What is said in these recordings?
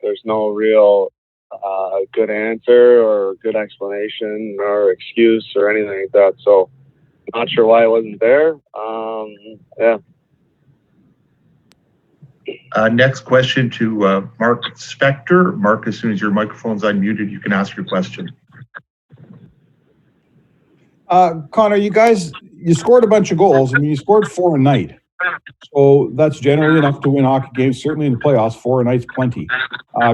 There's no real good answer or good explanation or excuse or anything like that. So not sure why it wasn't there. Yeah. Next question to Mark Spector. Mark, as soon as your microphone's unmuted, you can ask your question. Connor, you scored a bunch of goals. I mean, you scored 4 a night. So that's generally enough to win hockey games. Certainly in the playoffs, 4 a night's plenty.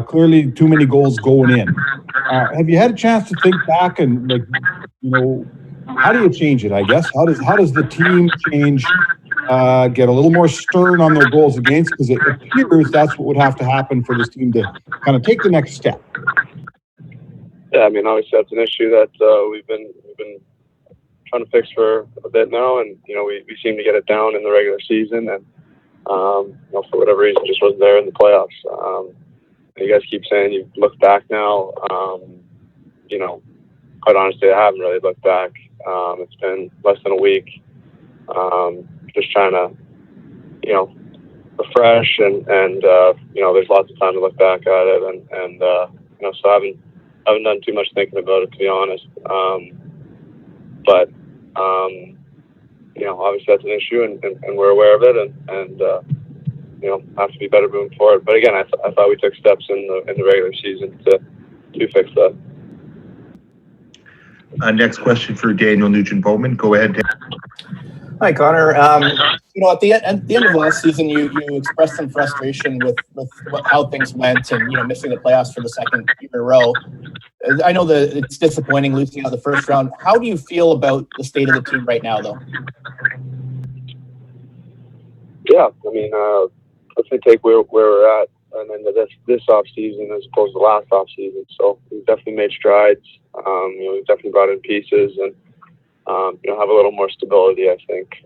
Clearly, too many goals going in. Have you had a chance to think back and, like, how do you change it? I guess how does the team change? Get a little more stern on their goals against, because it appears that's what would have to happen for this team to kind of take the next step. Yeah, I mean, obviously that's an issue that we've been trying to fix for a bit now, and we seem to get it down in the regular season, and for whatever reason just wasn't there in the playoffs. You guys keep saying you've looked back now. Quite honestly, I haven't really looked back. It's been less than a week. Just trying to refresh, and there's lots of time to look back at it, and so I haven't done too much thinking about it, to be honest. But obviously that's an issue, and we're aware of it, and have to be better moving forward. But again, I thought we took steps in the regular season to fix that. Next question for Daniel Nugent-Bowman. Go ahead, Dan. Hi, Connor. At the end of last season, you expressed some frustration with how things went, and missing the playoffs for the second year in a row. I know that it's disappointing losing out the first round. How do you feel about the state of the team right now, though? Yeah, I mean, let's take where we're at, and then this off season as opposed to last off season. So we've definitely made strides. We've definitely brought in pieces, and have a little more stability, I think.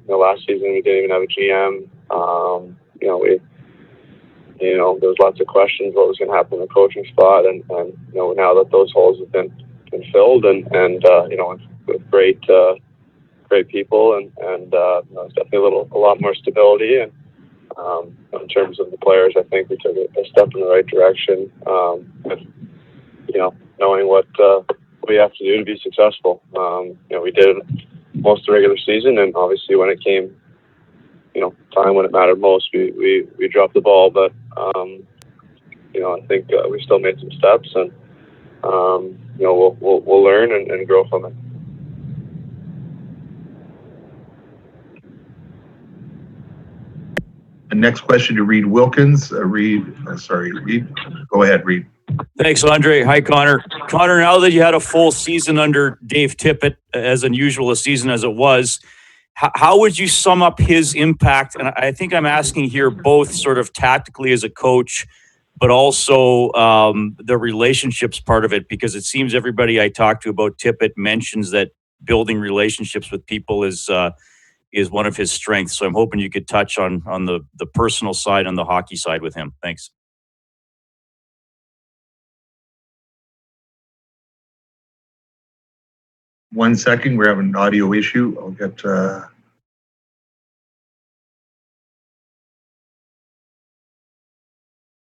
Last season we didn't even have a GM. There was lots of questions what was going to happen in the coaching spot, and now that those holes have been filled, and with great people, and it's definitely a lot more stability. And in terms of the players, I think we took a step in the right direction, with knowing what we have to do to be successful. We did most of the regular season, and obviously when it came, time when it mattered most, we dropped the ball. But I think we still made some steps, and we'll learn and grow from it. The next question to Reed Wilkins. Reed. Go ahead, Reed. Thanks, Andre. Hi, Connor. Connor, now that you had a full season under Dave Tippett, as unusual a season as it was, how would you sum up his impact? And I think I'm asking here both sort of tactically as a coach, but also the relationships part of it, because it seems everybody I talk to about Tippett mentions that building relationships with people is one of his strengths. So I'm hoping you could touch on the personal side and the hockey side with him. Thanks. One second, we're having an audio issue. I'll get.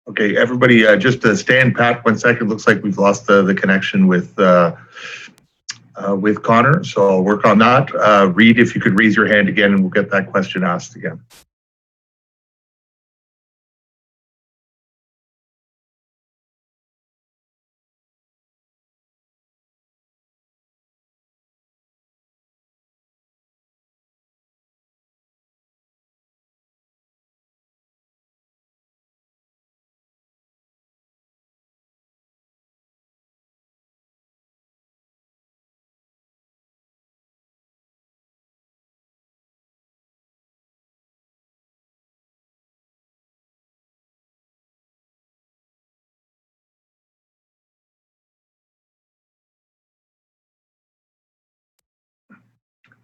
Okay, everybody, just stand pat 1 second. Looks like we've lost the connection with Connor, so I'll work on that. Reed, if you could raise your hand again, and we'll get that question asked again.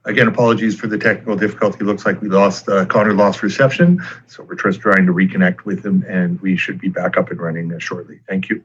Again, apologies for the technical difficulty. Looks like we lost, Connor lost reception. So we're just trying to reconnect with him, and we should be back up and running shortly. Thank you.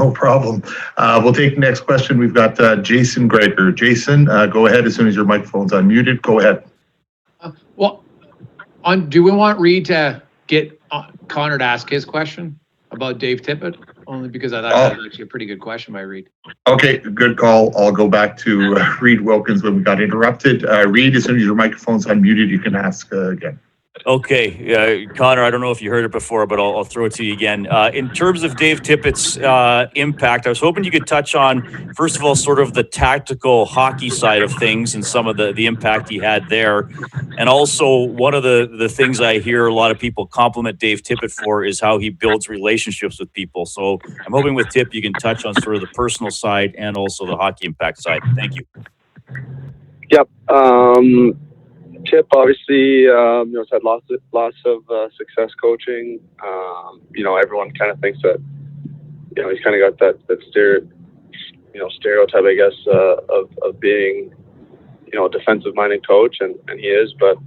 No problem. We'll take the next question. We've got Jason Gregor. Jason, go ahead as soon as your microphone's unmuted. Go ahead. Do we want Reed to get Connor to ask his question about Dave Tippett? Only because I thought that was actually a pretty good question by Reed. Okay, good call. I'll go back to Reed Wilkins when we got interrupted. Reed, as soon as your microphone's unmuted, you can ask again. Okay, Connor, I don't know if you heard it before, but I'll throw it to you again. In terms of Dave Tippett's impact, I was hoping you could touch on, first of all, sort of the tactical hockey side of things and some of the impact he had there. And also, one of the things I hear a lot of people compliment Dave Tippett for is how he builds relationships with people. So I'm hoping with Tip, you can touch on sort of the personal side and also the hockey impact side. Thank you. Yep. Tip obviously, has had lots of success coaching. Everyone kind of thinks that, he's kind of got that stereotype, I guess, of being, a defensive-minded coach, and he is, but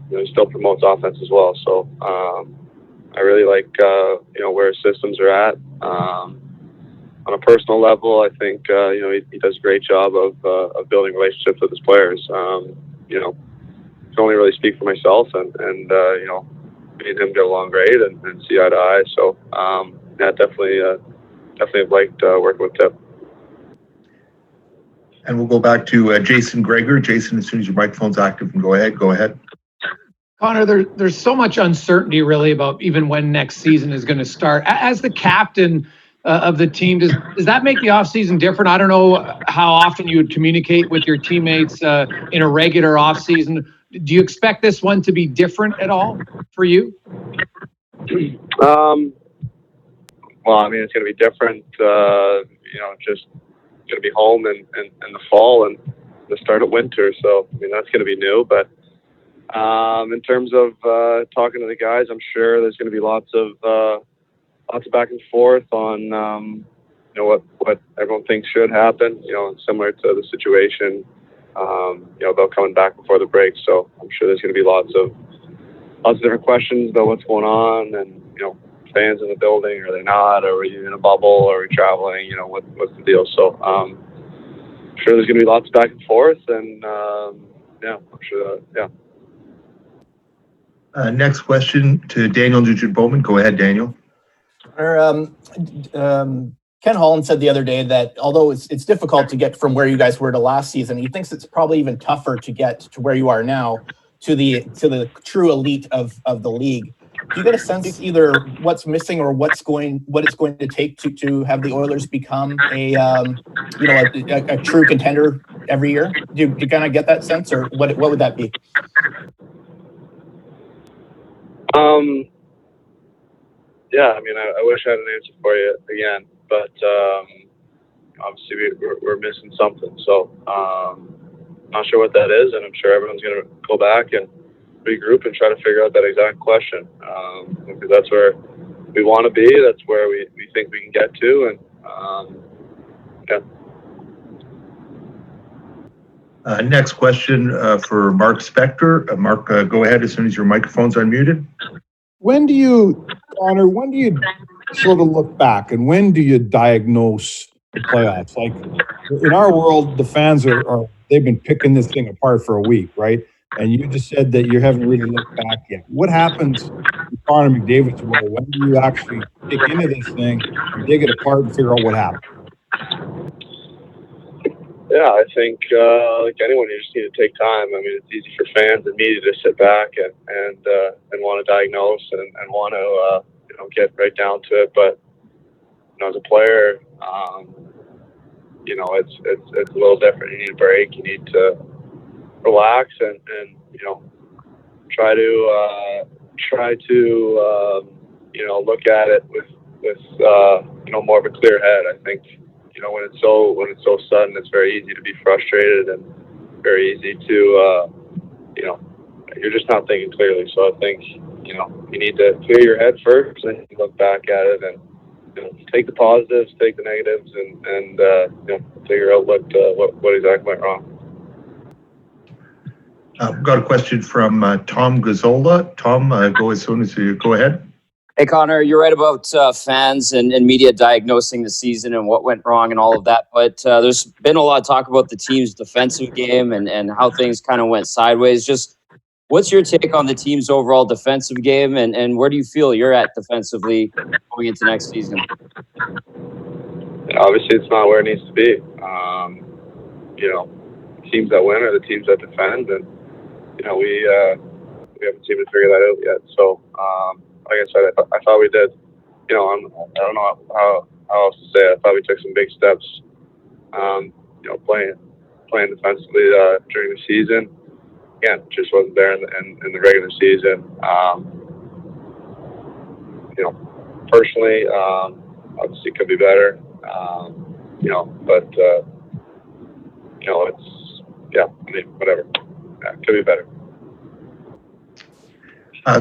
he still promotes offense as well. So I really like where his systems are at. On a personal level, I think he does a great job of building relationships with his players. I can only really speak for myself, and me and him get along great and see eye to eye. So definitely have liked working with Tip. And we'll go back to Jason Gregor. Jason, as soon as your microphone's active, go ahead. Go ahead. Connor, there's so much uncertainty really about even when next season is going to start. As the captain of the team, does that make the offseason different? I don't know how often you would communicate with your teammates in a regular offseason. Do you expect this one to be different at all for you? Well, I mean, it's going to be different. Just going to be home in the fall and the start of winter. So, I mean, that's going to be new. But in terms of talking to the guys, I'm sure there's going to be lots of back and forth on what everyone thinks should happen. Similar to the situation. They'll coming back before the break, so I'm sure there's going to be lots of different questions about what's going on, and fans in the building, are they not? Are we in a bubble? Are we traveling? What's the deal? So I'm sure there's going to be lots of back and forth, and I'm sure that, Next question to Daniel Nugent-Bowman. Go ahead, Daniel. Ken Holland said the other day that although it's difficult to get from where you guys were to last season, he thinks it's probably even tougher to get to where you are now to the true elite of the league. Do you get a sense either what's missing or what it's going to take to have the Oilers become a true contender every year? Do you kind of get that sense, or what would that be? Yeah, I mean, I wish I had an answer for you again, but obviously we're missing something. So not sure what that is, and I'm sure everyone's going to go back and regroup and try to figure out that exact question. Because that's where we want to be. That's where we think we can get to, and Next question for Mark Spector. Mark, go ahead as soon as your microphone's unmuted. Connor, when do you sort of look back, and when do you diagnose the playoffs? Like in our world, the fans they've been picking this thing apart for a week, right? And you just said that you haven't really looked back yet. What happens in Connor McDavid's world? When do you actually dig into this thing and dig it apart and figure out what happened? Yeah, I think like anyone, you just need to take time. I mean, it's easy for fans and media to sit back and want to diagnose and want to get right down to it. But as a player, it's a little different. You need a break. You need to relax and try to look at it with more of a clear head. I think when it's so sudden, it's very easy to be frustrated and very easy to you're just not thinking clearly. So I think you need to clear your head first, and then you look back at it and take the positives, take the negatives, and figure out what exactly went wrong. We've got a question from Tom Gazzola. Tom, go as soon as you go ahead. Hey, Connor, you're right about fans and media diagnosing the season and what went wrong and all of that. But there's been a lot of talk about the team's defensive game and how things kind of went sideways. Just what's your take on the team's overall defensive game and where do you feel you're at defensively going into next season? Obviously, it's not where it needs to be. Teams that win are the teams that defend, and we haven't seemed to figure that out yet. So, like I said, I thought we did. I don't know how else to say it. I thought we took some big steps. Playing defensively during the season. Again, just wasn't there in the regular season. Personally, obviously could be better. Whatever. Yeah, could be better.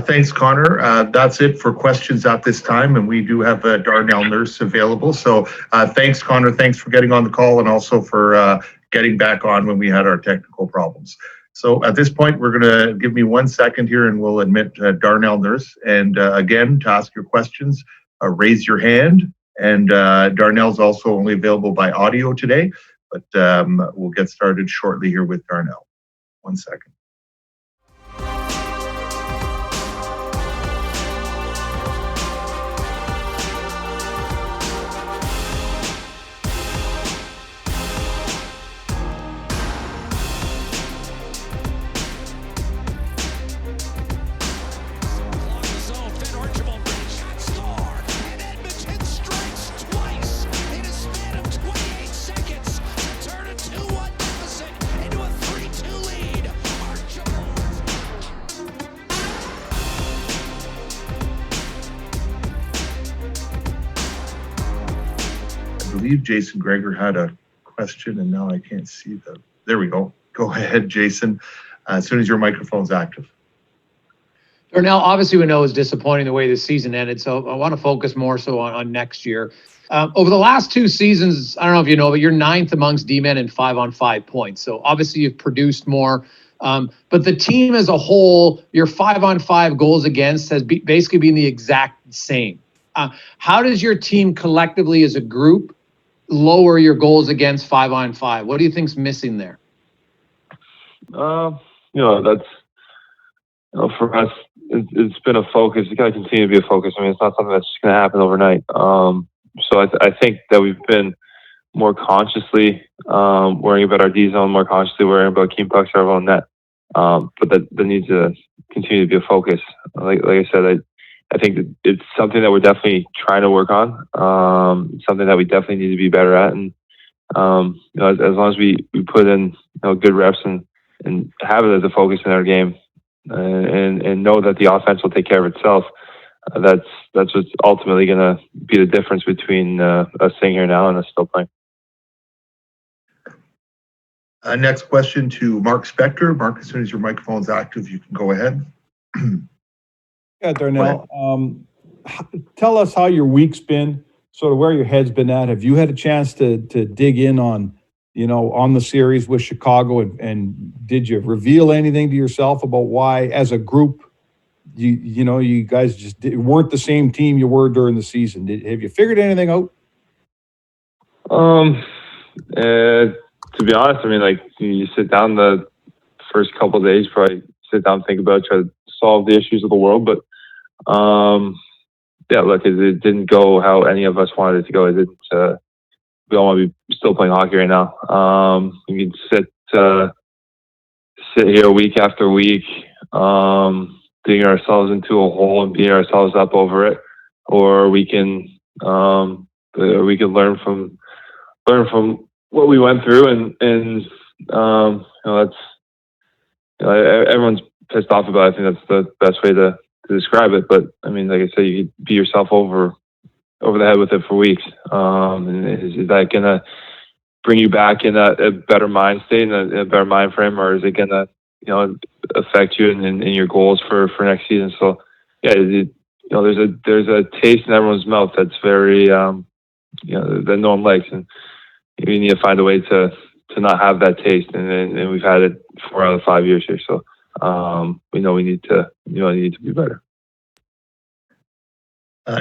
Thanks, Connor. That's it for questions at this time, and we do have Darnell Nurse available. So thanks, Connor. Thanks for getting on the call and also for getting back on when we had our technical problems. So at this point, we're going to give me 1 second here and we'll admit Darnell Nurse. And again, to ask your questions, raise your hand. And Darnell's also only available by audio today, but we'll get started shortly here with Darnell. 1 second. I believe Jason Greger had a question and now I can't see the. There we go. Go ahead, Jason, as soon as your microphone's active. Darnell, obviously we know it's disappointing the way the season ended, so I want to focus more so on next year. Over the last 2 seasons, I don't know if you know, but you're 9th amongst D-men in 5-on-5 points. So obviously you've produced more. But the team as a whole, your 5-on-5 goals against has basically been the exact same. How does your team collectively as a group lower your goals against 5-on-5? What do you think's missing there? That's for us. It's been a focus. It's got to continue to be a focus. I mean, it's not something that's just going to happen overnight. So I think that we've been more consciously worrying about our D zone, more consciously worrying about keeping pucks out of our own net. But that needs to continue to be a focus. Like I said, I think that it's something that we're definitely trying to work on. Something that we definitely need to be better at. And as long as we put in good reps and have it as a focus in our game, and know that the offense will take care of itself. That's what's ultimately going to be the difference between us sitting here now and us still playing. Next question to Mark Spector. Mark, as soon as your microphone's active, you can go ahead. Yeah, Darnell. Tell us how your week's been, sort of where your head's been at. Have you had a chance to dig in on the series with Chicago, and did you reveal anything to yourself about why, as a group, you guys just weren't the same team you were during the season? Have you figured anything out? To be honest, I mean, like, you sit down the first couple of days, probably sit down, think about it, try to solve the issues of the world. But yeah, look, it didn't go how any of us wanted it to go. It didn't. We all want to be still playing hockey right now. We can sit here week after week, digging ourselves into a hole and beating ourselves up over it, or we can learn from what we went through, and that's everyone's pissed off about it. I think that's the best way to describe it. But I mean, like I said, you beat yourself over the head with it for weeks. And is that gonna bring you back in a better mind state and a better mind frame, or is it gonna affect you in your goals for next season? So yeah, there's a taste in everyone's mouth that's very that no one likes, and you need to find a way to not have that taste. And we've had it 4 out of 5 years here, so we know we need to be better.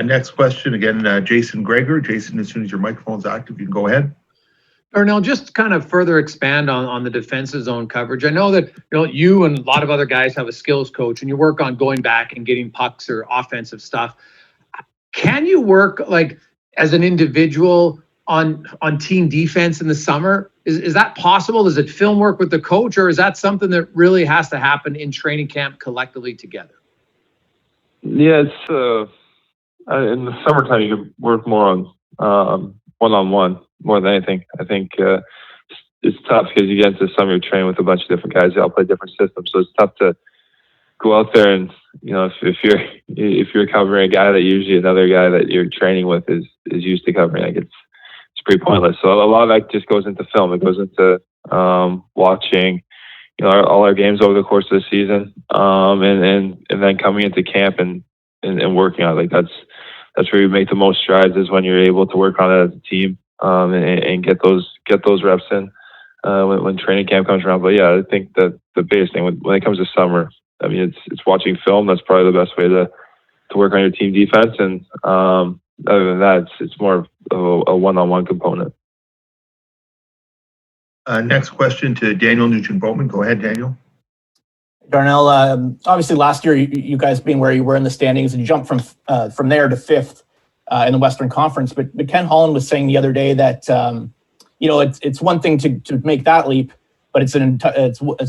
Next question, again, Jason Gregor. Jason, as soon as your microphone's active, you can go ahead. Darnell, just kind of further expand on the defensive zone coverage. I know that you and a lot of other guys have a skills coach, and you work on going back and getting pucks or offensive stuff. Can you work like as an individual on team defense in the summer? Is that possible? Does it film work with the coach, or is that something that really has to happen in training camp collectively together? Yeah, it's in the summertime you can work more on one-on-one more than anything. I think it's tough because you get into the summer, you're training with a bunch of different guys. They all play different systems, so it's tough to go out there and if you're covering a guy that usually another guy that you're training with is used to covering, like it's pretty pointless. So a lot of that just goes into film. It goes into watching all our games over the course of the season, and then coming into camp and working on it. Like that's where you make the most strides, is when you're able to work on it as a team, and get those reps in when training camp comes around. But yeah, I think that the biggest thing when it comes to summer, I mean, it's watching film. That's probably the best way to work on your team defense. And other than that, it's more of a one-on-one component. Next question to Daniel Nugent-Bowman. Go ahead, Daniel. Darnell, obviously last year you guys being where you were in the standings, and you jumped from there to fifth in the Western Conference. But Ken Holland was saying the other day that it's one thing to make that leap, but it's an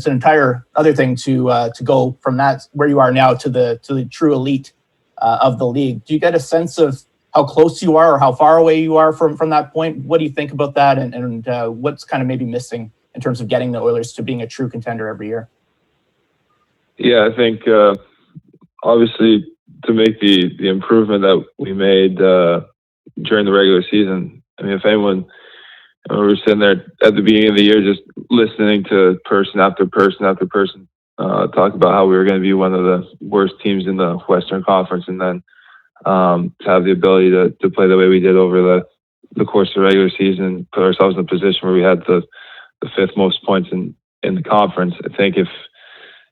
entire other thing to go from that where you are now to the true elite of the league. Do you get a sense of how close you are or how far away you are from that point? What do you think about that, and what's kind of maybe missing in terms of getting the Oilers to being a true contender every year? Yeah, I think obviously to make the improvement that we made during the regular season. I mean, if anyone, we were sitting there at the beginning of the year just listening to person after person after person talk about how we were going to be one of the worst teams in the Western Conference, and then to have the ability to play the way we did over the course of the regular season, put ourselves in a position where we had the fifth most points in the conference. I think if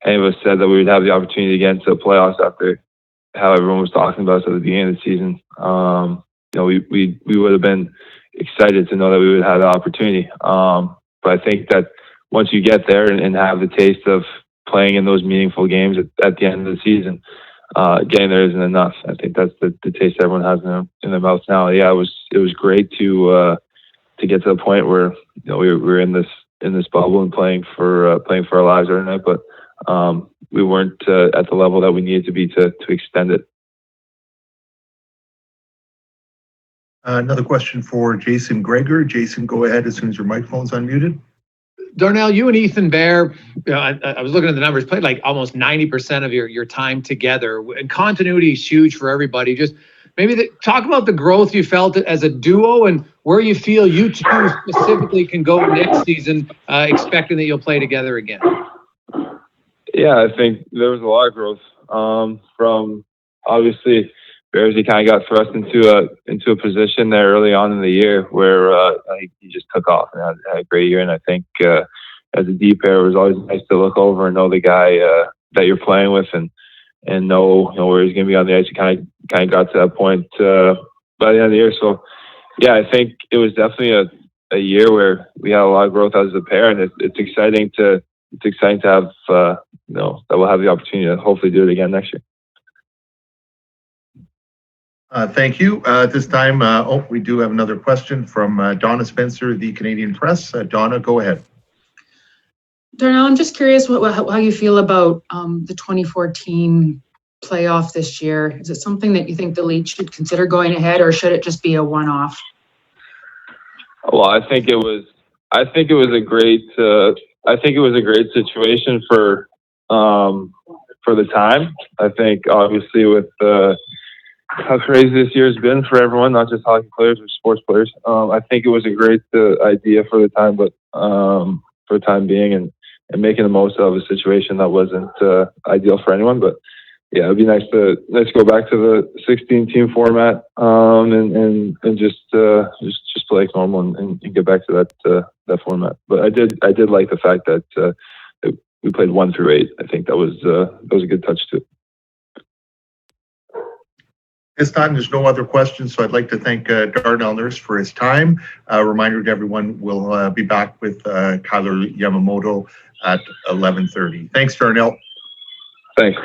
any of us said that we would have the opportunity to get into the playoffs after how everyone was talking about us at the beginning of the season, we would have been excited to know that we would have the opportunity. But I think that once you get there and have the taste of playing in those meaningful games at the end of the season, getting there isn't enough. I think that's the taste everyone has in their mouth now. Yeah, it was great to get to the point where we were in this bubble and playing for our lives every night, but we weren't at the level that we needed to be to extend it. Another question for Jason Gregor. Jason, go ahead as soon as your microphone's unmuted. Darnell, you and Ethan Bear, I was looking at the numbers, played like almost 90% of your time together, and continuity is huge for everybody. Just maybe talk about the growth you felt as a duo and where you feel you two specifically can go next season, expecting that you'll play together again. Yeah, I think there was a lot of growth from obviously Bears. He kind of got thrust into a position there early on in the year where he just took off and had a great year. And I think as a D pair, it was always nice to look over and know the guy that you're playing with and know where he's going to be on the ice. He kind of got to that point by the end of the year. So yeah, I think it was definitely a year where we had a lot of growth as a pair, and it's exciting to have that we'll have the opportunity to hopefully do it again next year. Thank you. At this time, we do have another question from Donna Spencer, the Canadian Press. Donna, go ahead. Darnell, I'm just curious how you feel about the 2014 playoff this year. Is it something that you think the league should consider going ahead, or should it just be a one-off? Well, I think it was a great situation for the time. I think obviously with how crazy this year's been for everyone, not just hockey players or sports players. I think it was a great idea for the time, but for the time being, and making the most of a situation that wasn't ideal for anyone. But yeah, it'd be nice to go back to the 16-team format and just play like normal and get back to that format. But I did like the fact that we played 1 through 8. I think that was a good touch too. This time, there's no other questions, so I'd like to thank Darnell Nurse for his time. Reminder to everyone, we'll be back with Kailer Yamamoto at 11:30. Thanks, Darnell. Thanks.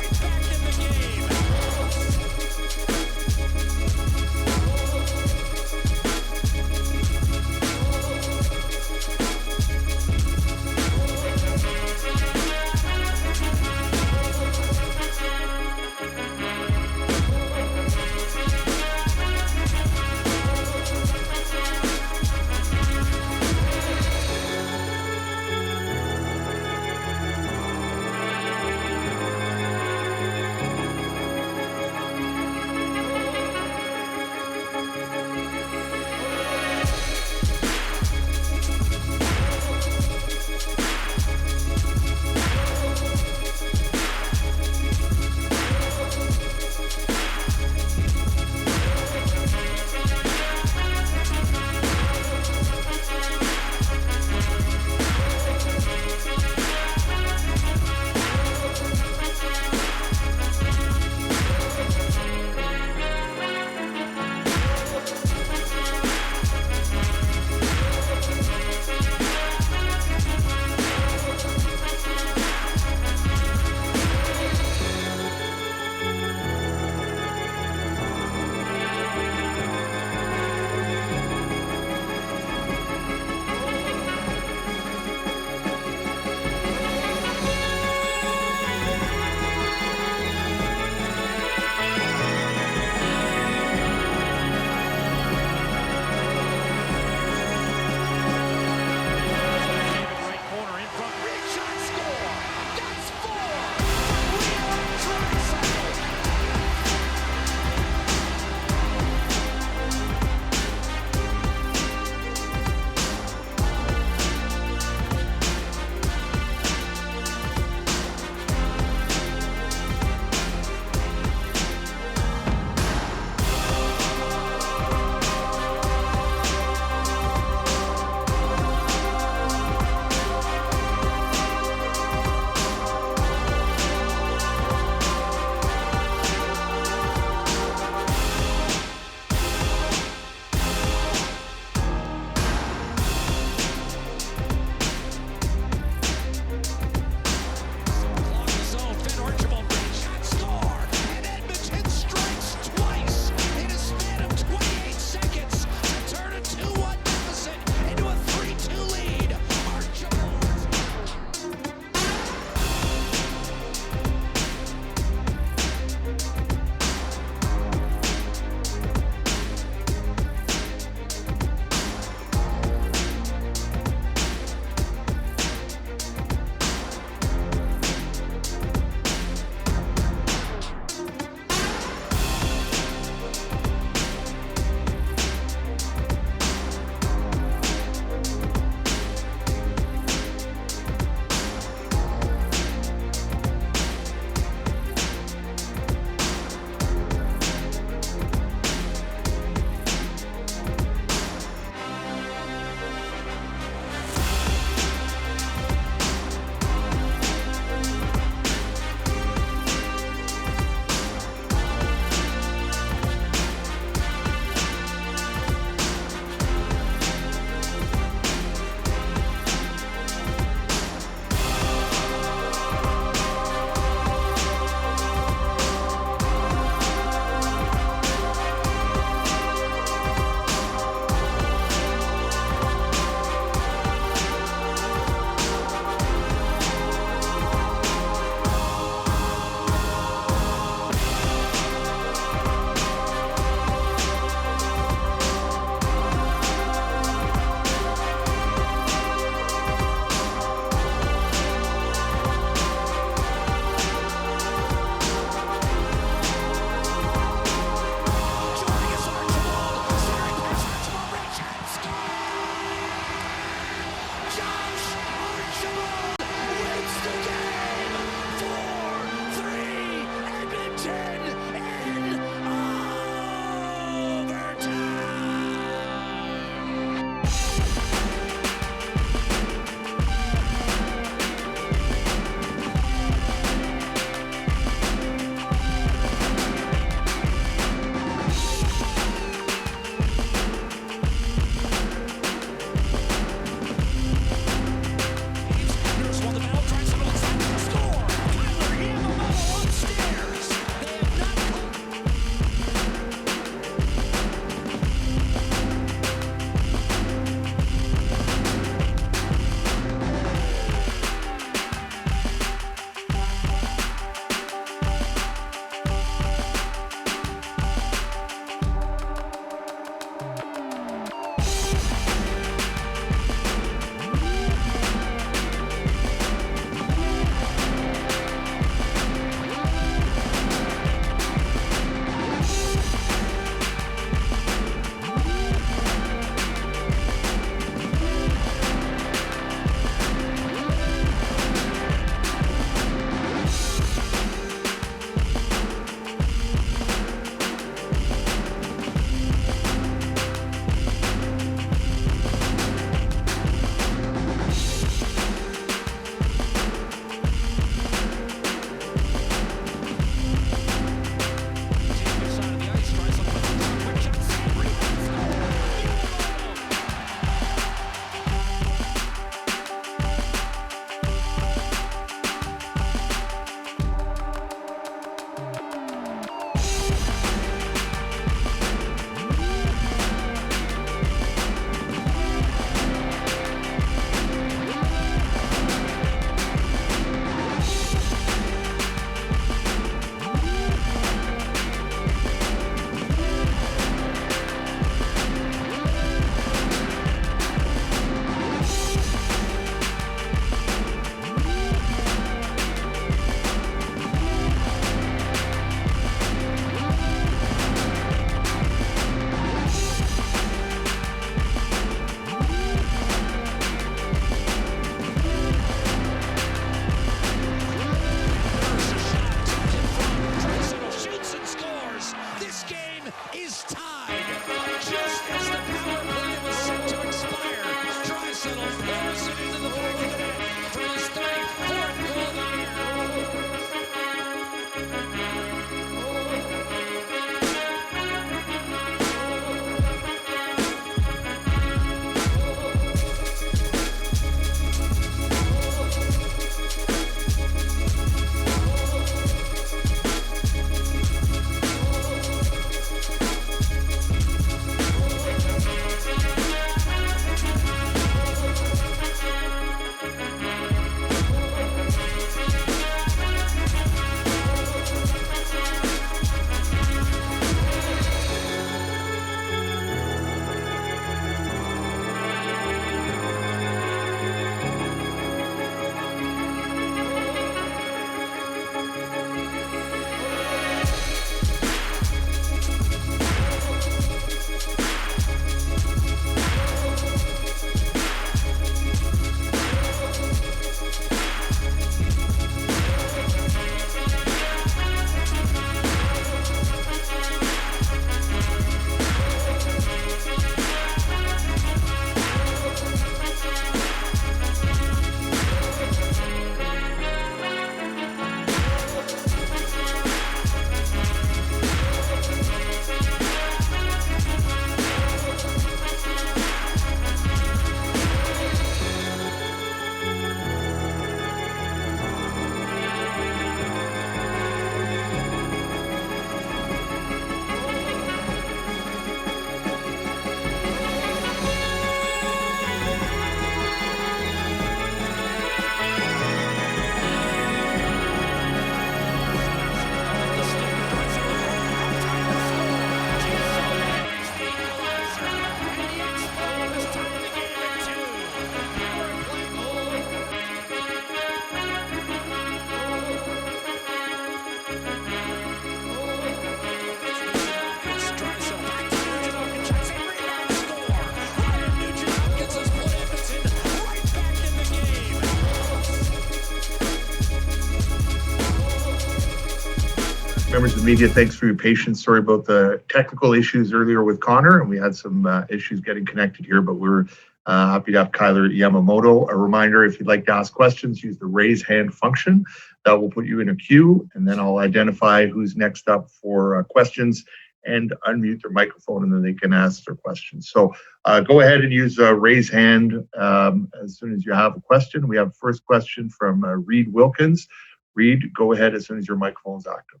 members of the media, thanks for your patience. Sorry about the technical issues earlier with Connor, and we had some issues getting connected here, but we're happy to have Kailer Yamamoto. A reminder, if you'd like to ask questions, use the raise hand function. That will put you in a queue, and then I'll identify who's next up for questions and unmute their microphone, and then they can ask their questions. So go ahead and use raise hand as soon as you have a question. We have first question from Reed Wilkins. Reed, go ahead as soon as your microphone is active.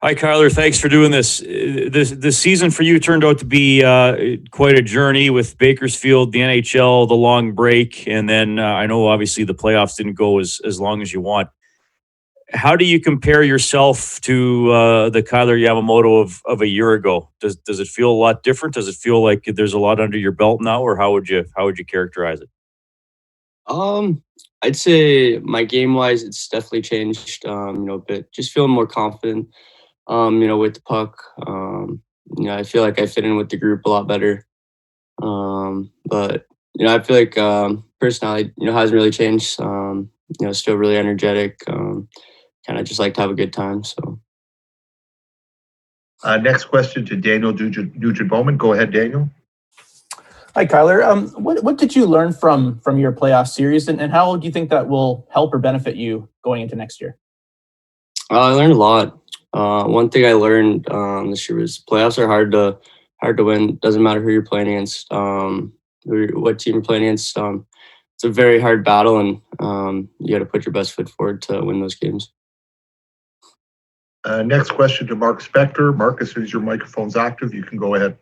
Hi, Kailer. Thanks for doing this. This season for you turned out to be quite a journey with Bakersfield, the NHL, the long break, and then I know obviously the playoffs didn't go as long as you want. How do you compare yourself to the Kailer Yamamoto of a year ago? Does it feel a lot different? Does it feel like there's a lot under your belt now, or how would you characterize it? I'd say my game wise, it's definitely changed. A bit. Just feeling more confident. With the puck. I feel like I fit in with the group a lot better. But I feel like personality, hasn't really changed. Still really energetic. Kind of just like to have a good time. So. Next question to Daniel Nugent-Bowman. Go ahead, Daniel. Hi, Kailer. What did you learn from your playoff series, and how do you think that will help or benefit you going into next year? I learned a lot. One thing I learned this year was playoffs are hard to win. Doesn't matter who you're playing against, what team you're playing against. It's a very hard battle, and you got to put your best foot forward to win those games. Next question to Mark Spector. Mark, as soon as your microphone's active, you can go ahead.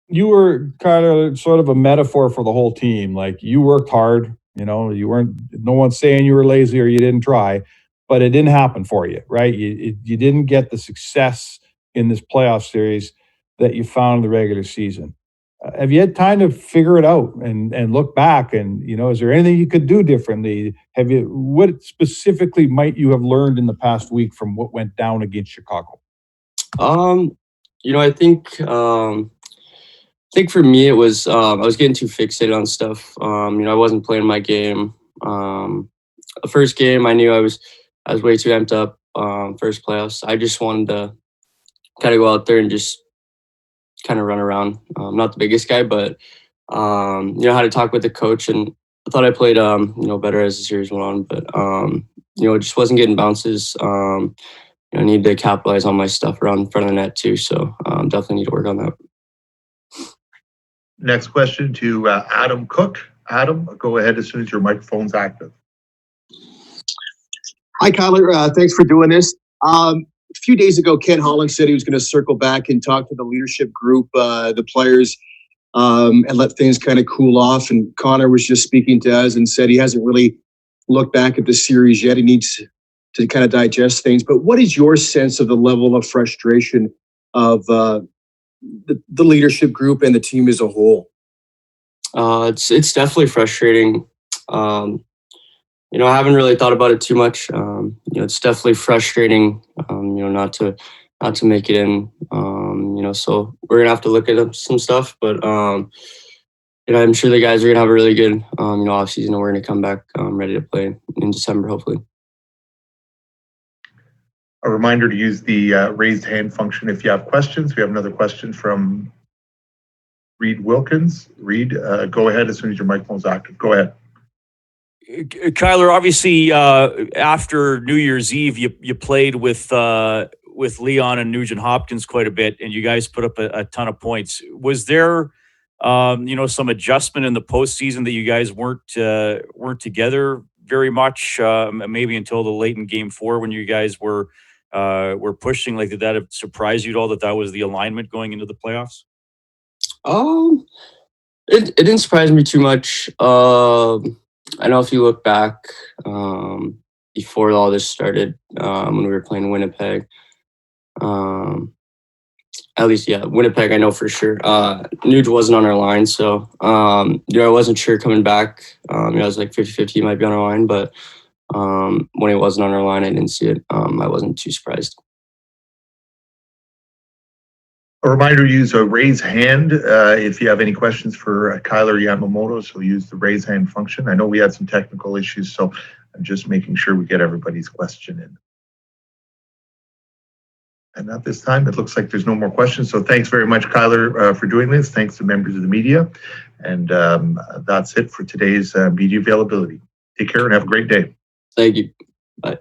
You were kind of sort of a metaphor for the whole team. Like, you worked hard, you weren't, no one's saying you were lazy or you didn't try, but it didn't happen for you, right? You didn't get the success in this playoff series that you found in the regular season. Have you had time to figure it out and look back, and is there anything you could do differently? What specifically might you have learned in the past week from what went down against Chicago? I think for me it was I was getting too fixated on stuff. I wasn't playing my game. The first game I knew I was way too amped up. First playoffs, I just wanted to kind of go out there and just kind of run around. Not the biggest guy, but had to talk with the coach, and I thought I played better as the series went on, but just wasn't getting bounces. I need to capitalize on my stuff around in front of the net too, so definitely need to work on that. Next question to Adam Cook. Adam, go ahead as soon as your microphone's active. Hi, Kailer. Thanks for doing this. A few days ago, Ken Holland said he was going to circle back and talk to the leadership group, the players, and let things kind of cool off. And Connor was just speaking to us and said he hasn't really looked back at the series yet. He needs to kind of digest things. But what is your sense of the level of frustration of the leadership group and the team as a whole? It's definitely frustrating. I haven't really thought about it too much. It's definitely frustrating, not to make it in. So we're gonna have to look at some stuff, but I'm sure the guys are gonna have a really good, off season, and we're gonna come back ready to play in December, hopefully. A reminder to use the raised hand function if you have questions. We have another question from Reed Wilkins. Reed, go ahead as soon as your microphone's active. Go ahead. Kailer, obviously, after New Year's Eve, you played with Leon and Nugent Hopkins quite a bit, and you guys put up a ton of points. Was there, some adjustment in the postseason that you guys weren't together very much, maybe until the late in Game 4 when you guys were pushing? Like, did that have surprised you at all that was the alignment going into the playoffs? It didn't surprise me too much. I know if you look back before all this started, when we were playing Winnipeg, at least, yeah, Winnipeg, I know for sure. Nuge wasn't on our line, so I wasn't sure coming back. I was like 50-50, he might be on our line, but when he wasn't on our line, I didn't see it. I wasn't too surprised. A reminder, use a raise hand if you have any questions for Kailer Yamamoto, so use the raise hand function. I know we had some technical issues, so I'm just making sure we get everybody's question in. And at this time, it looks like there's no more questions. So thanks very much, Kailer, for doing this. Thanks to members of the media. And that's it for today's media availability. Take care and have a great day. Thank you. Bye.